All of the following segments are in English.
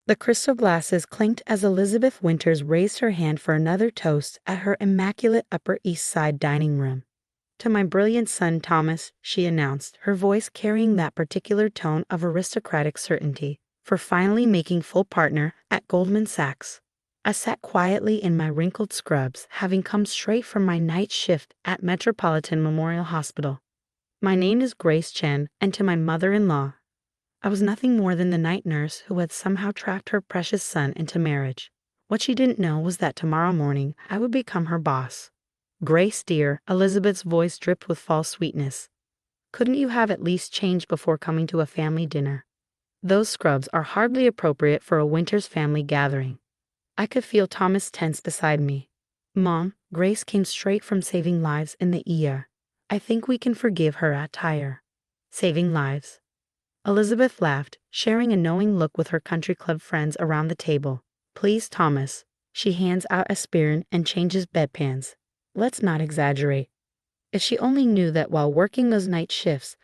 The crystal glasses clinked as Elizabeth Winters raised her hand for another toast at her immaculate Upper East Side dining room. "To my brilliant son Thomas," she announced, her voice carrying that particular tone of aristocratic certainty, "for finally making full partner at Goldman Sachs." I sat quietly in my wrinkled scrubs, having come straight from my night shift at Metropolitan Memorial Hospital. "My name is Grace Chen, and to my mother-in-law." I was nothing more than the night nurse who had somehow tracked her precious son into marriage. What she didn't know was that tomorrow morning I would become her boss. "Grace, dear," Elizabeth's voice dripped with false sweetness. "Couldn't you have at least changed before coming to a family dinner? Those scrubs are hardly appropriate for a Winters family gathering." I could feel Thomas tense beside me. "Mom, Grace came straight from saving lives in the ER. I think we can forgive her attire." "Saving lives?" Elizabeth laughed, sharing a knowing look with her country club friends around the table. "Please, Thomas." She hands out aspirin and changes bedpans. "Let's not exaggerate." If she only knew that while working those night shifts,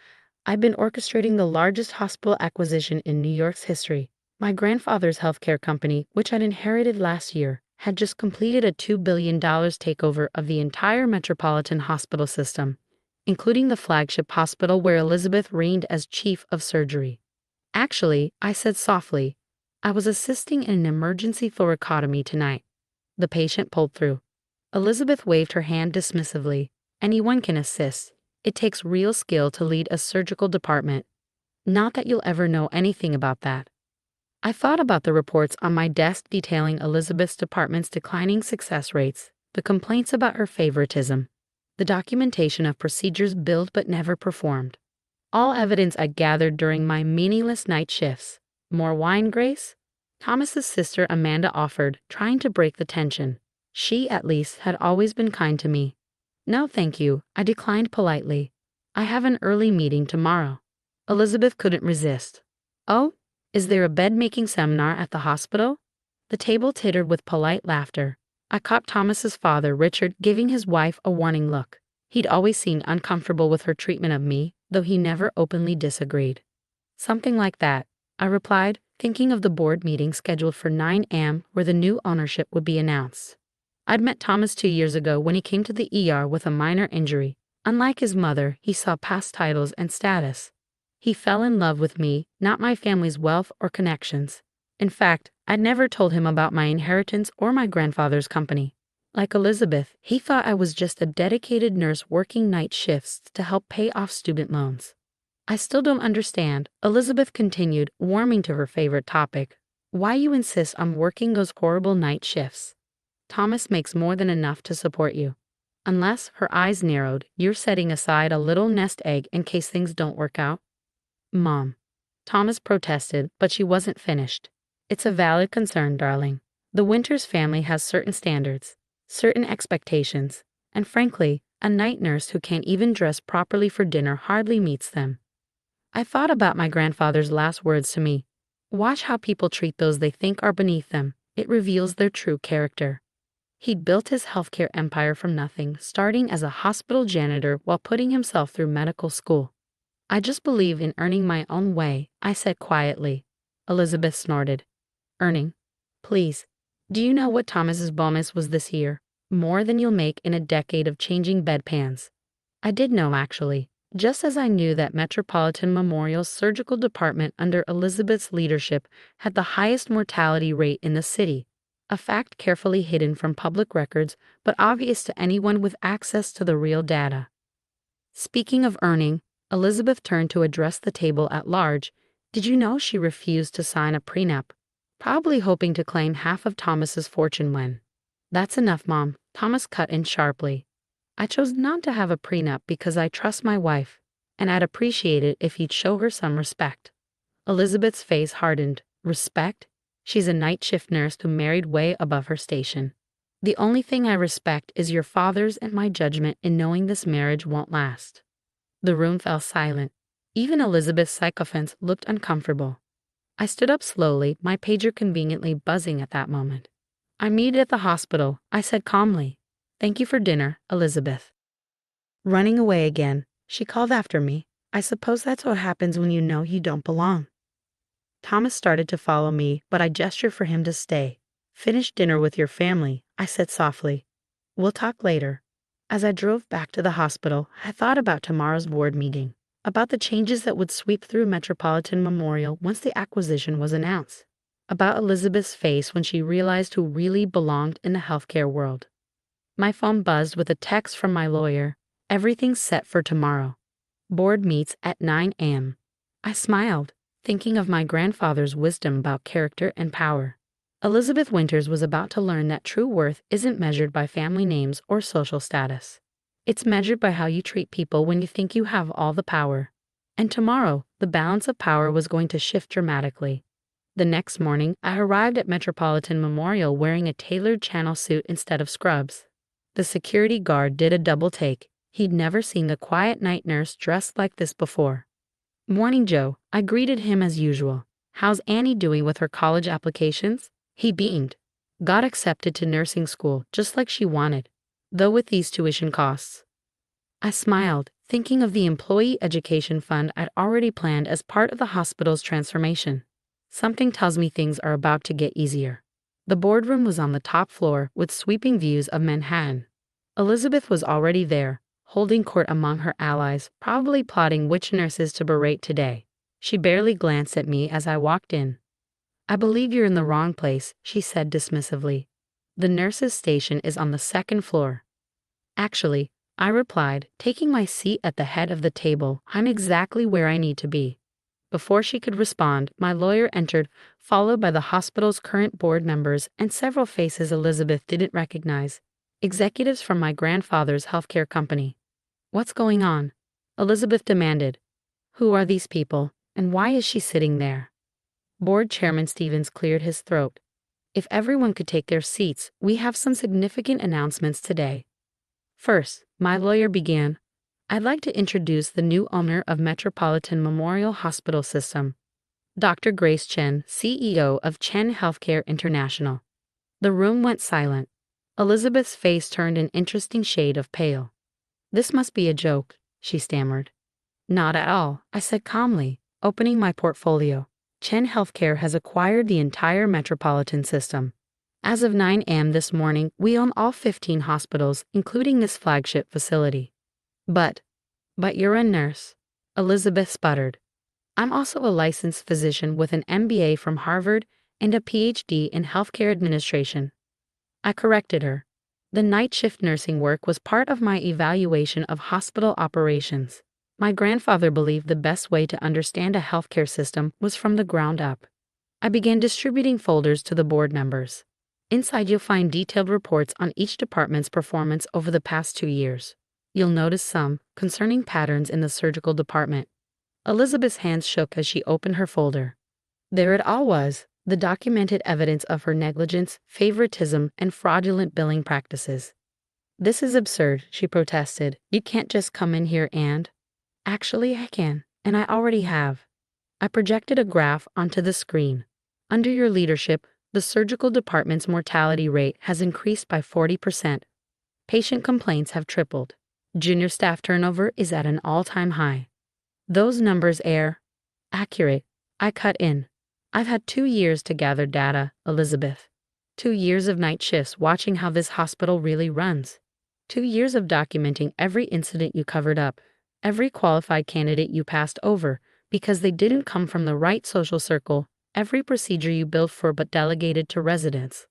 I've been orchestrating the largest hospital acquisition in New York's history. My grandfather's healthcare company, which I'd inherited last year, had just completed a $2 billion takeover of the entire Metropolitan Hospital system, including the flagship hospital where Elizabeth reigned as chief of surgery. "Actually," I said softly, "I was assisting in an emergency thoracotomy tonight." The patient pulled through. Elizabeth waved her hand dismissively. "Anyone can assist. It takes real skill to lead a surgical department. Not that you'll ever know anything about that." I thought about the reports on my desk detailing Elizabeth's department's declining success rates, the complaints about her favoritism, the documentation of procedures billed but never performed. All evidence I gathered during my meaningless night shifts. "More wine, Grace?" Thomas's sister Amanda offered, trying to break the tension. She, at least, had always been kind to me. "No, thank you," I declined politely. "I have an early meeting tomorrow." Elizabeth couldn't resist. "Oh? Is there a bed-making seminar at the hospital?" The table tittered with polite laughter. I caught Thomas's father, Richard, giving his wife a warning look. He'd always seemed uncomfortable with her treatment of me, though he never openly disagreed. "Something like that," I replied, thinking of the board meeting scheduled for 9 a.m. where the new ownership would be announced. I'd met Thomas 2 years ago when he came to the ER with a minor injury. Unlike his mother, he saw past titles and status. He fell in love with me, not my family's wealth or connections. In fact, I'd never told him about my inheritance or my grandfather's company. Like Elizabeth, he thought I was just a dedicated nurse working night shifts to help pay off student loans. "I still don't understand," Elizabeth continued, warming to her favorite topic, "why you insist on working those horrible night shifts. Thomas makes more than enough to support you. Unless," her eyes narrowed, "you're setting aside a little nest egg in case things don't work out." "Mom." Thomas protested, but she wasn't finished. "It's a valid concern, darling. The Winters family has certain standards, certain expectations, and frankly, a night nurse who can't even dress properly for dinner hardly meets them." I thought about my grandfather's last words to me. "Watch how people treat those they think are beneath them. It reveals their true character." He'd built his healthcare empire from nothing, starting as a hospital janitor while putting himself through medical school. "I just believe in earning my own way," I said quietly. Elizabeth snorted. "Earning? Please. Do you know what Thomas's bonus was this year? More than you'll make in a decade of changing bedpans." I did know, actually. Just as I knew that Metropolitan Memorial's surgical department under Elizabeth's leadership had the highest mortality rate in the city, a fact carefully hidden from public records but obvious to anyone with access to the real data. Speaking of earning, Elizabeth turned to address the table at large. "Did you know she refused to sign a prenup? Probably hoping to claim half of Thomas's fortune when—" "That's enough, Mom," Thomas cut in sharply. "I chose not to have a prenup because I trust my wife, and I'd appreciate it if he'd show her some respect." Elizabeth's face hardened. "Respect? She's a night shift nurse who married way above her station. The only thing I respect is your father's and my judgment in knowing this marriage won't last." The room fell silent. Even Elizabeth's sycophants looked uncomfortable. I stood up slowly, my pager conveniently buzzing at that moment. "I meet at the hospital," I said calmly. "Thank you for dinner, Elizabeth." Running away again, she called after me. "I suppose that's what happens when you know you don't belong." Thomas started to follow me, but I gestured for him to stay. Finish dinner with your family, I said softly. We'll talk later. As I drove back to the hospital, I thought about tomorrow's board meeting, about the changes that would sweep through Metropolitan Memorial once the acquisition was announced, about Elizabeth's face when she realized who really belonged in the healthcare world. My phone buzzed with a text from my lawyer. Everything's set for tomorrow. Board meets at 9 a.m. I smiled, thinking of my grandfather's wisdom about character and power. Elizabeth Winters was about to learn that true worth isn't measured by family names or social status. It's measured by how you treat people when you think you have all the power. And tomorrow, the balance of power was going to shift dramatically. The next morning, I arrived at Metropolitan Memorial wearing a tailored channel suit instead of scrubs. The security guard did a double take. He'd never seen the quiet night nurse dressed like this before. Morning, Joe, I greeted him as usual. How's Annie doing with her college applications? He beamed. Got accepted to nursing school just like she wanted, though with these tuition costs. I smiled, thinking of the employee education fund I'd already planned as part of the hospital's transformation. Something tells me things are about to get easier. The boardroom was on the top floor with sweeping views of Manhattan. Elizabeth was already there, holding court among her allies, probably plotting which nurses to berate today. She barely glanced at me as I walked in. I believe you're in the wrong place, she said dismissively. The nurses' station is on the second floor. Actually, I replied, taking my seat at the head of the table, I'm exactly where I need to be. Before she could respond, my lawyer entered, followed by the hospital's current board members and several faces Elizabeth didn't recognize, executives from my grandfather's healthcare company. What's going on? Elizabeth demanded. Who are these people, and why is she sitting there? Board Chairman Stevens cleared his throat. If everyone could take their seats, we have some significant announcements today. First, my lawyer began, I'd like to introduce the new owner of Metropolitan Memorial Hospital System, Dr. Grace Chen, CEO of Chen Healthcare International. The room went silent. Elizabeth's face turned an interesting shade of pale. This must be a joke, she stammered. Not at all, I said calmly, opening my portfolio. Chen Healthcare has acquired the entire metropolitan system. As of 9 a.m. this morning, we own all 15 hospitals, including this flagship facility. But you're a nurse, Elizabeth sputtered. I'm also a licensed physician with an MBA from Harvard and a PhD in healthcare administration. I corrected her. The night shift nursing work was part of my evaluation of hospital operations. My grandfather believed the best way to understand a healthcare system was from the ground up. I began distributing folders to the board members. Inside you'll find detailed reports on each department's performance over the past 2 years. You'll notice some concerning patterns in the surgical department. Elizabeth's hands shook as she opened her folder. There it all was, the documented evidence of her negligence, favoritism, and fraudulent billing practices. This is absurd, she protested. You can't just come in here and... Actually, I can, and I already have. I projected a graph onto the screen. Under your leadership, the surgical department's mortality rate has increased by 40%. Patient complaints have tripled. Junior staff turnover is at an all-time high. Those numbers are accurate, I cut in. I've had 2 years to gather data, Elizabeth. 2 years of night shifts watching how this hospital really runs. 2 years of documenting every incident you covered up, every qualified candidate you passed over because they didn't come from the right social circle, every procedure you built for but delegated to residents.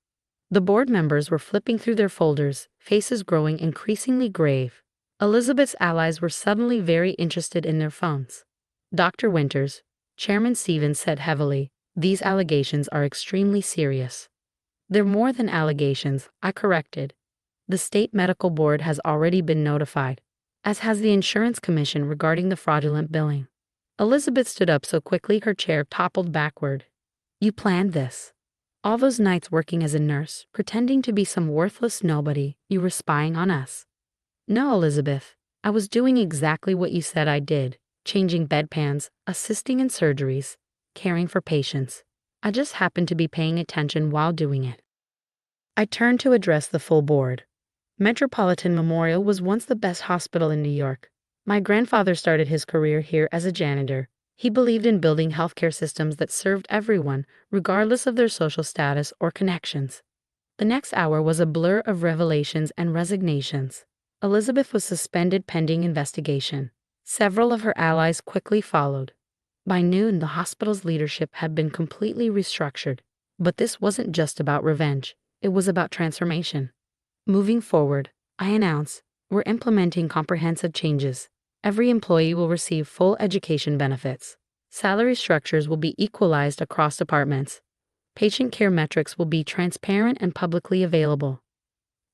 The board members were flipping through their folders, faces growing increasingly grave. Elizabeth's allies were suddenly very interested in their phones. Dr. Winters, Chairman Stevens said heavily, these allegations are extremely serious. They're more than allegations, I corrected. The state medical board has already been notified, as has the insurance commission regarding the fraudulent billing. Elizabeth stood up so quickly her chair toppled backward. You planned this. All those nights working as a nurse, pretending to be some worthless nobody, you were spying on us. No, Elizabeth, I was doing exactly what you said I did, changing bedpans, assisting in surgeries, caring for patients. I just happened to be paying attention while doing it. I turned to address the full board. Metropolitan Memorial was once the best hospital in New York. My grandfather started his career here as a janitor. He believed in building healthcare systems that served everyone, regardless of their social status or connections. The next hour was a blur of revelations and resignations. Elizabeth was suspended pending investigation. Several of her allies quickly followed. By noon, the hospital's leadership had been completely restructured. But this wasn't just about revenge, it was about transformation. Moving forward, I announced, we're implementing comprehensive changes. Every employee will receive full education benefits. Salary structures will be equalized across departments. Patient care metrics will be transparent and publicly available.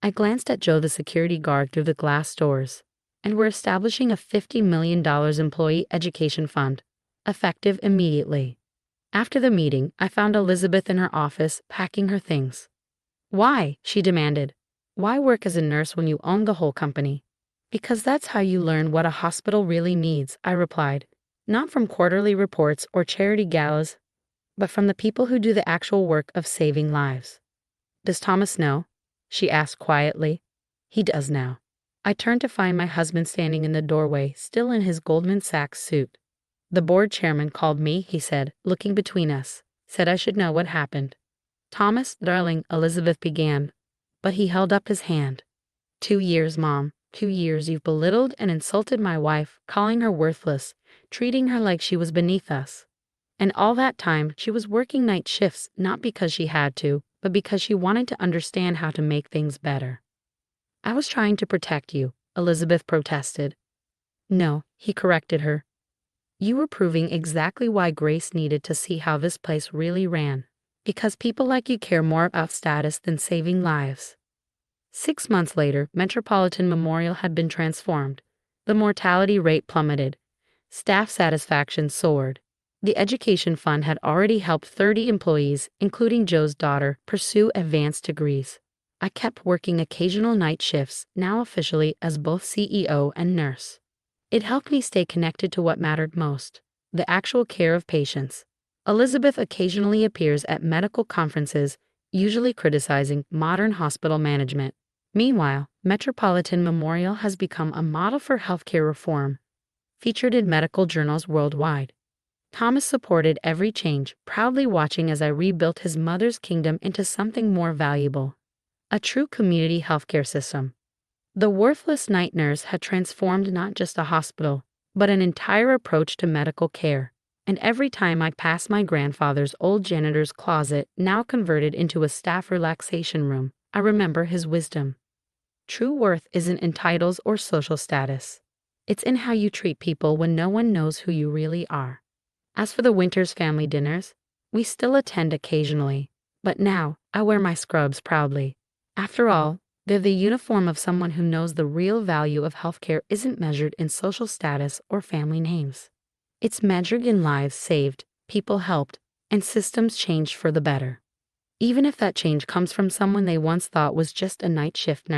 I glanced at Joe, the security guard, through the glass doors. And we're establishing a $50 million employee education fund, effective immediately. After the meeting, I found Elizabeth in her office, packing her things. Why? She demanded. Why work as a nurse when you own the whole company? Because that's how you learn what a hospital really needs, I replied. Not from quarterly reports or charity galas, but from the people who do the actual work of saving lives. Does Thomas know? She asked quietly. He does now. I turned to find my husband standing in the doorway, still in his Goldman Sachs suit. The board chairman called me, he said, looking between us, said I should know what happened. Thomas, darling, Elizabeth began, but he held up his hand. 2 years, Mom, 2 years you've belittled and insulted my wife, calling her worthless, treating her like she was beneath us. And all that time, she was working night shifts, not because she had to, but because she wanted to understand how to make things better. I was trying to protect you, Elizabeth protested. No, he corrected her. You were proving exactly why Grace needed to see how this place really ran. Because people like you care more about status than saving lives. 6 months later, Metropolitan Memorial had been transformed. The mortality rate plummeted. Staff satisfaction soared. The education fund had already helped 30 employees, including Joe's daughter, pursue advanced degrees. I kept working occasional night shifts, now officially as both CEO and nurse. It helped me stay connected to what mattered most, the actual care of patients. Elizabeth occasionally appears at medical conferences, usually criticizing modern hospital management. Meanwhile, Metropolitan Memorial has become a model for healthcare reform, featured in medical journals worldwide. Thomas supported every change, proudly watching as I rebuilt his mother's kingdom into something more valuable. A true community healthcare system. The worthless night nurse had transformed not just a hospital, but an entire approach to medical care. And every time I pass my grandfather's old janitor's closet, now converted into a staff relaxation room, I remember his wisdom. True worth isn't in titles or social status. It's in how you treat people when no one knows who you really are. As for the Winters family dinners, we still attend occasionally, but now I wear my scrubs proudly. After all, they're the uniform of someone who knows the real value of healthcare isn't measured in social status or family names. It's measured in lives saved, people helped, and systems changed for the better. Even if that change comes from someone they once thought was just a night shift nurse.